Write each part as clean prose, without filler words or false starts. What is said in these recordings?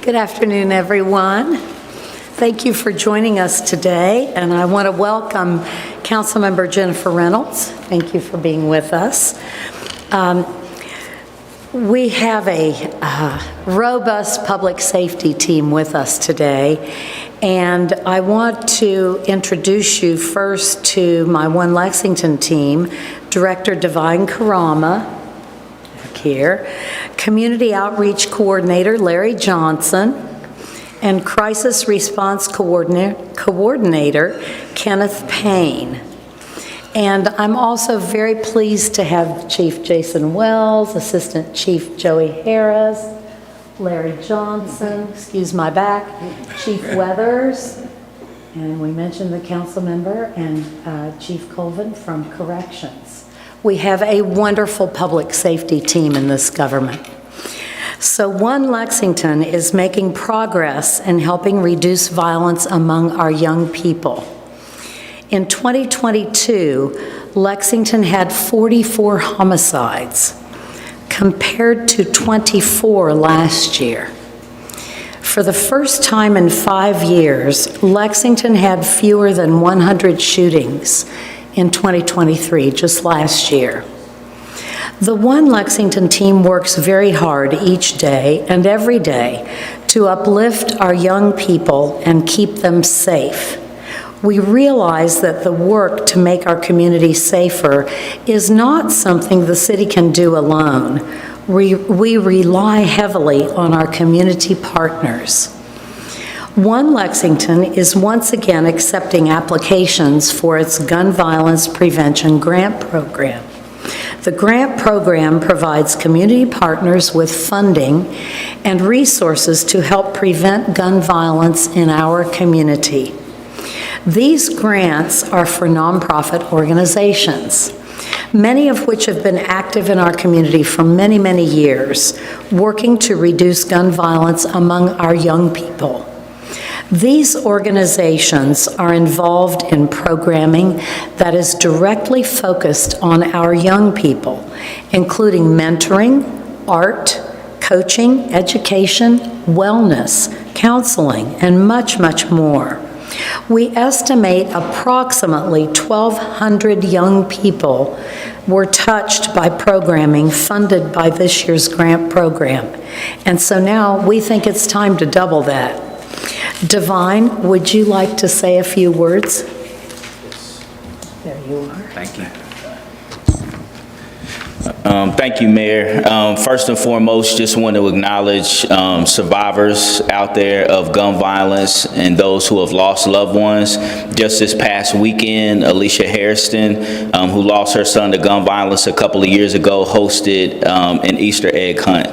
Good afternoon, everyone. Thank you for joining us today, and I want to welcome Councilmember Jennifer Reynolds. Thank you for being with us. We have a robust public safety team with us today, and I want to introduce you first to my One Lexington team, Director Divine Karama, here, Community Outreach Coordinator Larry Johnson, and Crisis Response Coordinator Kenneth Payne. And I'm also very pleased to have Chief Jason Wells, Assistant Chief Joey Harris, Larry Johnson, excuse my back, Chief Weathers, and we mentioned the council member, and Chief Colvin from Corrections. We have a wonderful public safety team in this government. So One Lexington is making progress in helping reduce violence among our young people. In 2022, Lexington had 44 homicides compared to 24 last year. For the first time in 5 years, Lexington had fewer than 100 shootings in 2023, just last year. The One Lexington team works very hard each day and every day to uplift our young people and keep them safe. We realize that the work to make our community safer is not something the city can do alone. We rely heavily on our community partners. One Lexington is once again accepting applications for its gun violence prevention grant program. The grant program provides community partners with funding and resources to help prevent gun violence in our community. These grants are for nonprofit organizations, many of which have been active in our community for many, many years, working to reduce gun violence among our young people. These organizations are involved in programming that is directly focused on our young people, including mentoring, art, coaching, education, wellness, counseling, and much, much more. We estimate approximately 1,200 young people were touched by programming funded by this year's grant program. And so now we think it's time to double that. Divine, would you like to say a few words? There you are. Thank you. Thank you, Mayor. First and foremost, just want to acknowledge survivors out there of gun violence and those who have lost loved ones. Just this past weekend, Alicia Hairston, who lost her son to gun violence a couple of years ago, hosted an Easter egg hunt.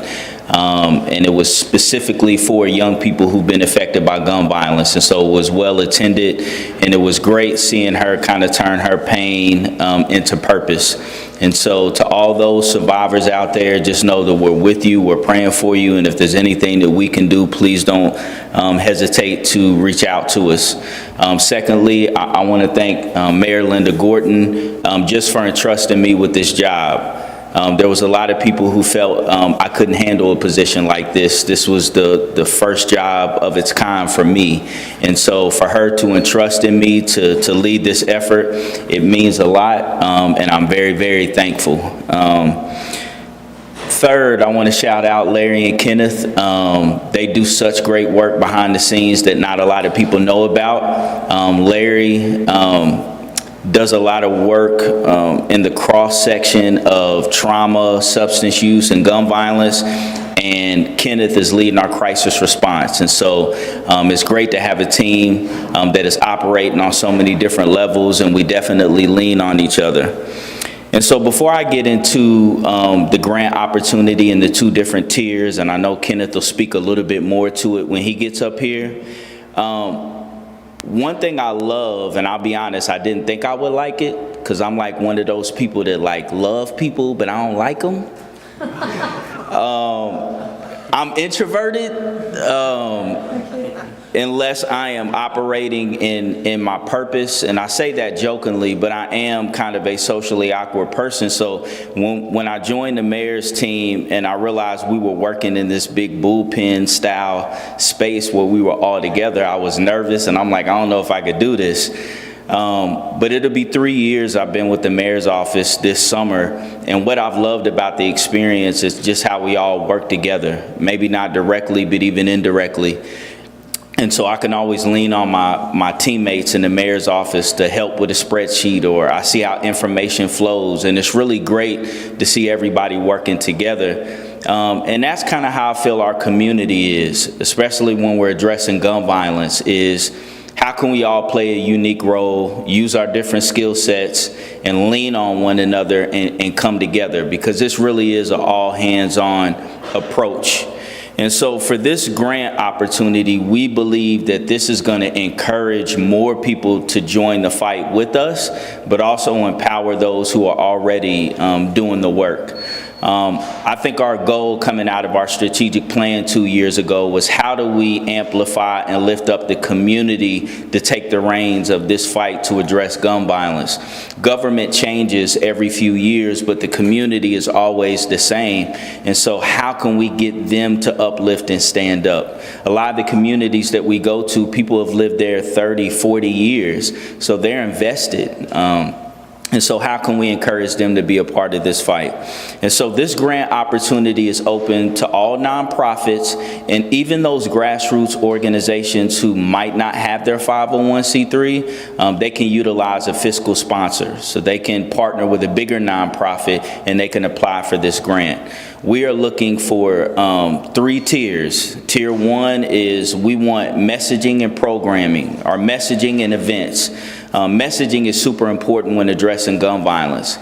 And it was specifically for young people who've been affected by gun violence. And so it was well attended, and it was great seeing her kind of turn her pain into purpose. And so to all those survivors out there, just know that we're with you, we're praying for you, and if there's anything that we can do, please don't hesitate to reach out to us. Secondly, I want to thank Mayor Linda Gordon just for entrusting me with this job. There was a lot of people who felt I couldn't handle a position like this. This was the first job of its kind for me. And so for her to entrust in me to lead this effort, it means a lot, and I'm very, very thankful. Third, I want to shout out Larry and Kenneth. They do such great work behind the scenes that not a lot of people know about. Larry does a lot of work in the cross-section of trauma, substance use, and gun violence, and Kenneth is leading our crisis response. And so it's great to have a team that is operating on so many different levels, and we definitely lean on each other. And so before I get into the grant opportunity and the two different tiers, and I know Kenneth will speak a little bit more to it when he gets up here, one thing I love, and I'll be honest, I didn't think I would like it, because I'm like one of those people that like love people, but I don't like them. I'm introverted, unless I am operating in my purpose, and I say that jokingly, but I am kind of a socially awkward person. So when I joined the mayor's team and I realized we were working in this big bullpen style space where we were all together, I was nervous and I'm like, I don't know if I could do this. But it'll be 3 years I've been with the mayor's office this summer, and what I've loved about the experience is just how we all work together, maybe not directly, but even indirectly. And so I can always lean on my teammates in the mayor's office to help with a spreadsheet, or I see how information flows, and it's really great to see everybody working together. And that's kind of how I feel our community is, especially when we're addressing gun violence, is how can we all play a unique role, use our different skill sets, and lean on one another and come together, because this really is an all hands-on approach. And so for this grant opportunity, we believe that this is going to encourage more people to join the fight with us, but also empower those who are already doing the work. I think our goal coming out of our strategic plan 2 years ago was, how do we amplify and lift up the community to take the reins of this fight to address gun violence? Government changes every few years, but the community is always the same. And so how can we get them to uplift and stand up? A lot of the communities that we go to, people have lived there 30, 40 years, so they're invested. And so how can we encourage them to be a part of this fight? And so this grant opportunity is open to all nonprofits and even those grassroots organizations who might not have their 501c3. They can utilize a fiscal sponsor. So they can partner with a bigger nonprofit and they can apply for this grant. We are looking for 3 tiers. Tier 1 is we want messaging and programming, or messaging and events. Messaging is super important when addressing gun violence.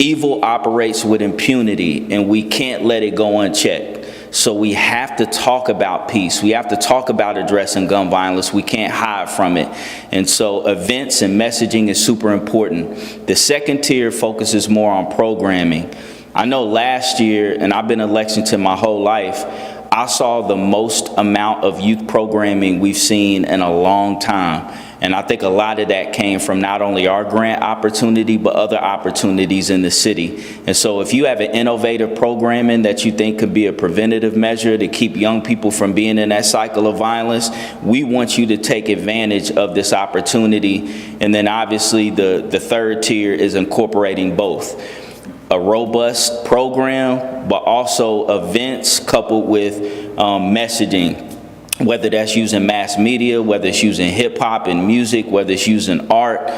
Evil operates with impunity, and we can't let it go unchecked. So we have to talk about peace. We have to talk about addressing gun violence. We can't hide from it. And so events and messaging is super important. The second tier focuses more on programming. I know last year, and I've been in Lexington my whole life, I saw the most amount of youth programming we've seen in a long time. And I think a lot of that came from not only our grant opportunity, but other opportunities in the city. And so if you have an innovative programming that you think could be a preventative measure to keep young people from being in that cycle of violence, we want you to take advantage of this opportunity. And then obviously the third tier is incorporating both a robust program, but also events coupled with messaging. Whether that's using mass media, whether it's using hip hop and music, whether it's using art.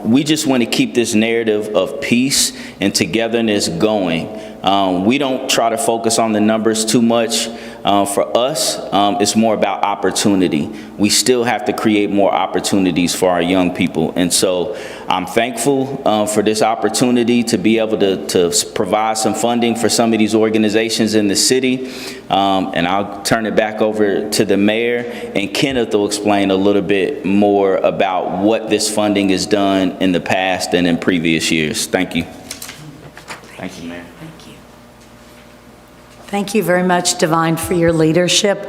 We just want to keep this narrative of peace and togetherness going. We don't try to focus on the numbers too much. For us, it's more about opportunity. We still have to create more opportunities for our young people. And so I'm thankful for this opportunity to be able to provide some funding for some of these organizations in the city. And I'll turn it back over to the mayor, and Kenneth will explain a little bit more about what this funding has done in the past and in previous years. Thank you. Thank you, Mayor. Thank you. Thank you very much, Divine, for your leadership.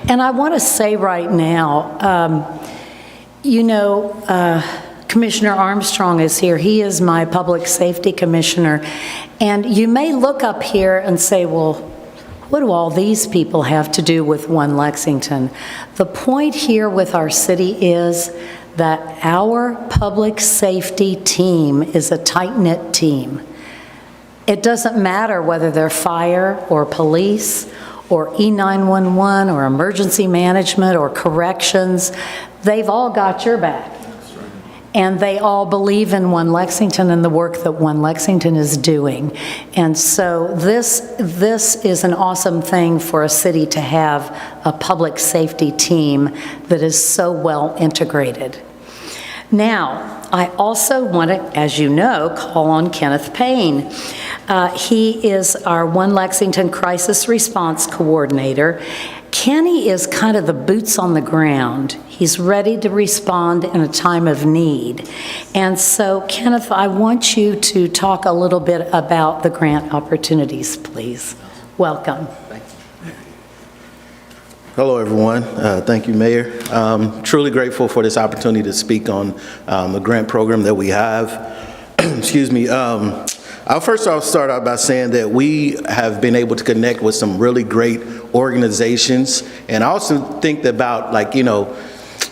And I want to say right now, Commissioner Armstrong is here. He is my public safety commissioner. And you may look up here and say, well, what do all these people have to do with One Lexington? The point here with our city is that our public safety team is a tight-knit team. It doesn't matter whether they're fire or police or E911 or emergency management or corrections. They've all got your back. And they all believe in One Lexington and the work that One Lexington is doing. And so this is an awesome thing for a city to have a public safety team that is so well integrated. Now, I also want to, as you know, call on Kenneth Payne. He is our One Lexington Crisis Response Coordinator. Kenny is kind of the boots on the ground. He's ready to respond in a time of need. And so, Kenneth, I want you to talk a little bit about the grant opportunities, please. Welcome. Thank you. Hello, everyone. Thank you, Mayor. Truly grateful for this opportunity to speak on the grant program that we have. Excuse me. I'll start out by saying that we have been able to connect with some really great organizations. And I also think about,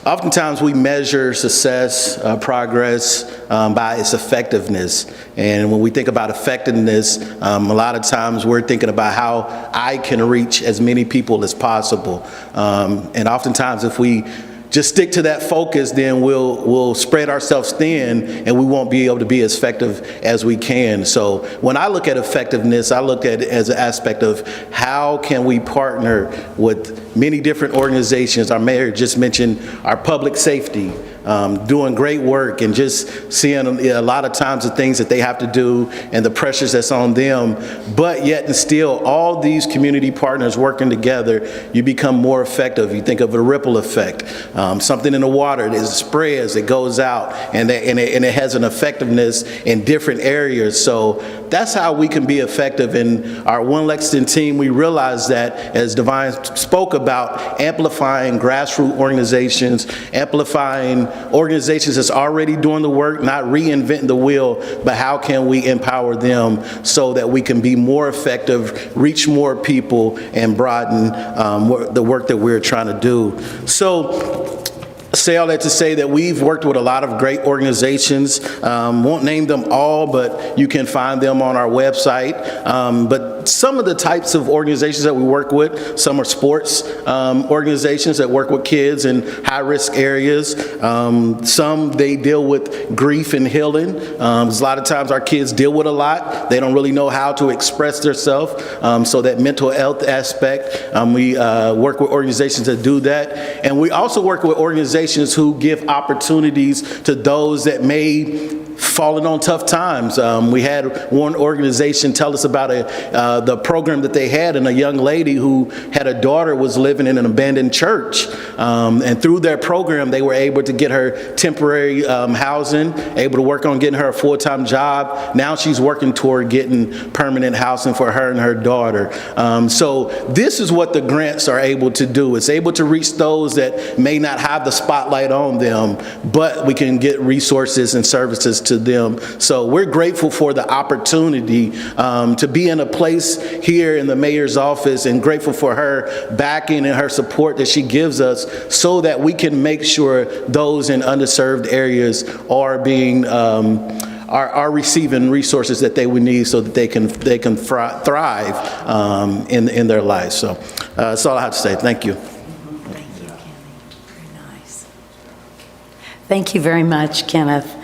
oftentimes we measure success, progress by its effectiveness. And when we think about effectiveness, a lot of times we're thinking about how I can reach as many people as possible. And oftentimes if we just stick to that focus, then we'll spread ourselves thin and we won't be able to be as effective as we can. So when I look at effectiveness, I look at it as an aspect of how can we partner with many different organizations. Our mayor just mentioned our public safety, doing great work and just seeing a lot of times the things that they have to do and the pressures that's on them, but yet and still all these community partners working together, you become more effective. You think of a ripple effect. Something in the water that spreads, it goes out, and it has an effectiveness in different areas. So that's how we can be effective. In our One Lexington team, we realize that, as Divine spoke about, amplifying grassroots organizations, amplifying organizations that's already doing the work, not reinventing the wheel, but how can we empower them so that we can be more effective, reach more people, and broaden the work that we're trying to do. So, say all that to say that we've worked with a lot of great organizations. Won't name them all, but you can find them on our website. But some of the types of organizations that we work with, some are sports organizations that work with kids in high-risk areas. Some, they deal with grief and healing. A lot of times our kids deal with a lot. They don't really know how to express themselves. So that mental health aspect, we work with organizations that do that. And we also work with organizations who give opportunities to those that may fallen on tough times. We had one organization tell us about the program that they had, and a young lady who had a daughter was living in an abandoned church. And through their program, they were able to get her temporary housing, able to work on getting her a full-time job. Now she's working toward getting permanent housing for her and her daughter. So this is what the grants are able to do. It's able to reach those that may not have the spotlight on them, but we can get resources and services to them. So we're grateful for the opportunity to be in a place here in the mayor's office, and grateful for her backing and her support that she gives us so that we can make sure those in underserved areas are being are receiving resources that they would need so that they can thrive in their lives. So that's all I have to say. Thank you. Thank you, Kenny. Very nice. Thank you very much, Kenneth.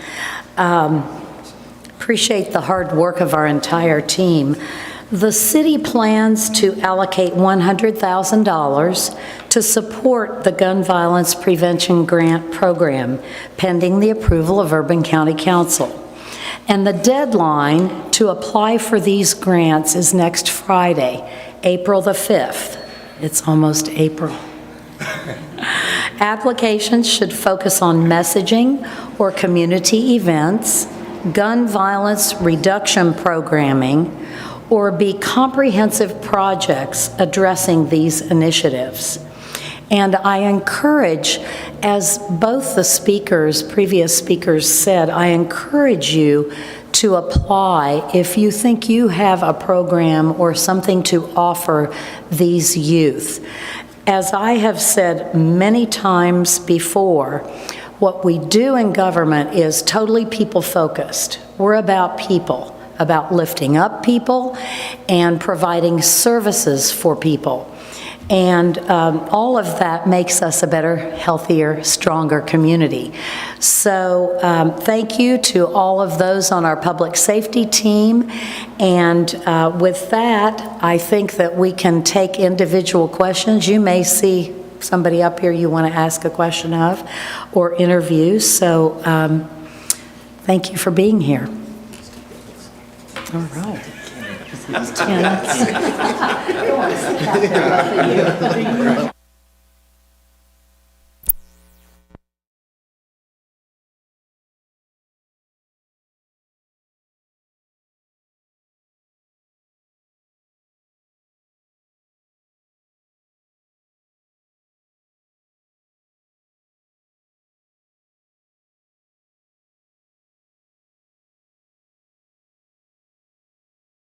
Appreciate the hard work of our entire team. The city plans to allocate $100,000 to support the Gun Violence Prevention Grant Program, pending the approval of Urban County Council. And the deadline to apply for these grants is next Friday, April the 5th. It's almost April. Applications should focus on messaging or community events, gun violence reduction programming, or be comprehensive projects addressing these initiatives. And I encourage, as both the previous speakers said, I encourage you to apply if you think you have a program or something to offer these youth. As I have said many times before, what we do in government is totally people-focused. We're about people, about lifting up people and providing services for people. And all of that makes us a better, healthier, stronger community. So thank you to all of those on our public safety team. And with that, I think that we can take individual questions. You may see somebody up here you want to ask a question of or interview. So thank you for being here. All right. Yes.